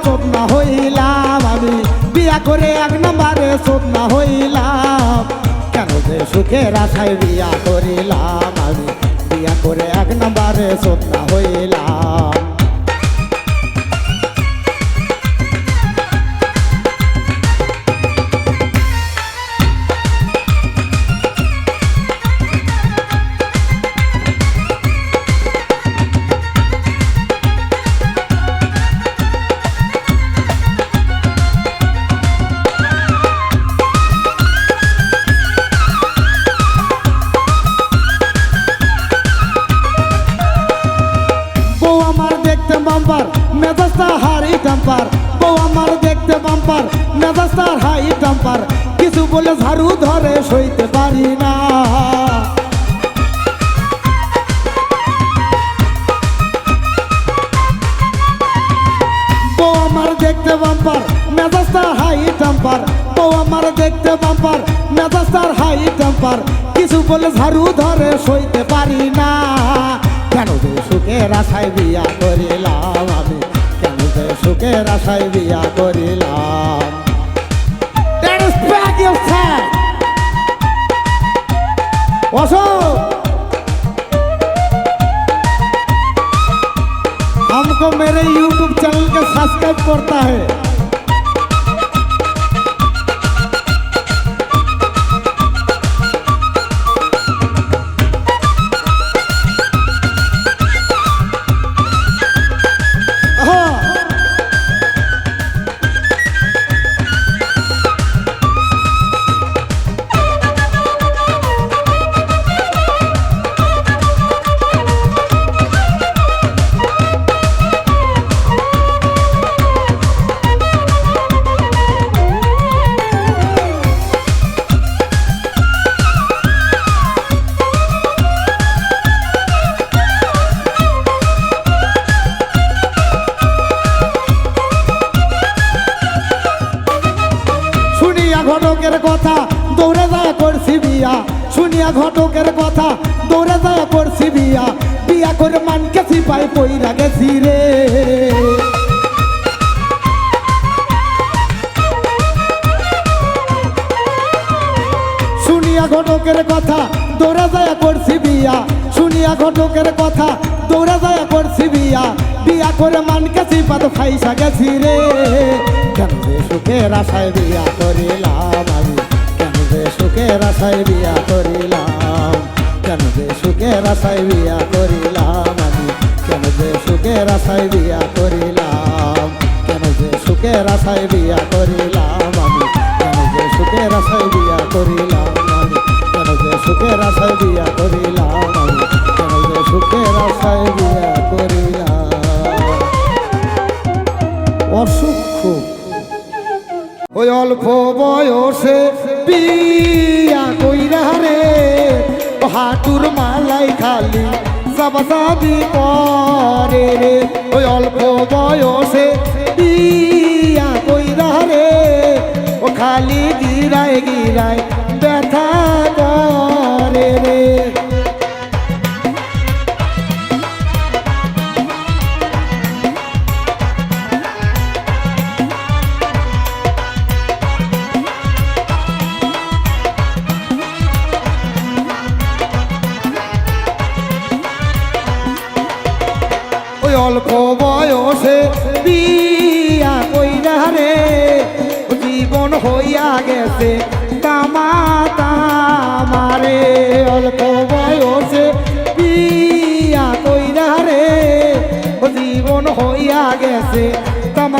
চোদ না হইলাম, আমি বিয়া করে এক নম্বরে চোদ না হইলাম। কেন যে সুখের আশায় বিয়া করিলাম, আমি বিয়া করে এক নম্বরে চোদ না হইলাম। বাম্পার মেজাজটা হাই টেম্পার, বউ আমার দেখতে বাম্পার মেজাজটা হাই টেম্পার, কিছু বলে ঝাড়ু ধরে সইতে পারি না। বউ আমার দেখতে বাম্পার মেজাজটা হাই টেম্পার, বউ আমার দেখতে বাম্পার মেজাজটা হাই টেম্পার, কিছু বলে ঝাড়ু ধরে সইতে পারি না। কেন যে সুখের আশায় বিয়া করিলাম, আমি কেন যে সুখের আশায় বিয়া করিলাম। हमको मेरे YouTube चैनल के सब्सक्राइब करता है। ঘটকের কথা দৌড়ে যায় করছি বিয়া, শুনিয়া ঘটকের কথা দৌড়ে যায় করছি বিয়া, বিয়া করে মানকে সিপাই পইরা গেছি রে। শুনিয়া ঘটকের কথা দৌড়ে যায় করছি বিয়া, শুনিয়া ঘটকের কথা দৌড়ে যায় করছি বিয়া, বিয়া করে মানকে সিপাত ফাইসা গেছি রে। কেন যে সুখের আশায় বিয়া করিলাম, আমি কেন যে সুখের আশায় বিয়া করিলাম, কেন যে সুখের আশায় বিয়া করিলাম, আমি কেন যে সুখের আশায় বিয়া করিলাম, কেন যে সুখের আশায় বিয়া করিলাম, আমি কেন যে সুখের আশায় বিয়া করিলাম, আমি কেন যে সুখের আশায় বিয়া করিলাম, আমি কেন যে সুখের আশায় বিয়া করিলাম। অসুখ ওই অল্প বয়সে বিয়া কইরা রে, হাঁটুর মালাই খালি সাবাসাবি করে রে। ওই অল্প বয়সে বিয়া কইরা রে, ও খালি গিরায় গিরায় ব্যথা করে রে। অল্প বয়সে বিয়া কইরা রে, জীবন হইয়া গেছে তামা তামারে। অল্প বয়সে বিয়া কইরা রে, জীবন হইয়া গেছে তামা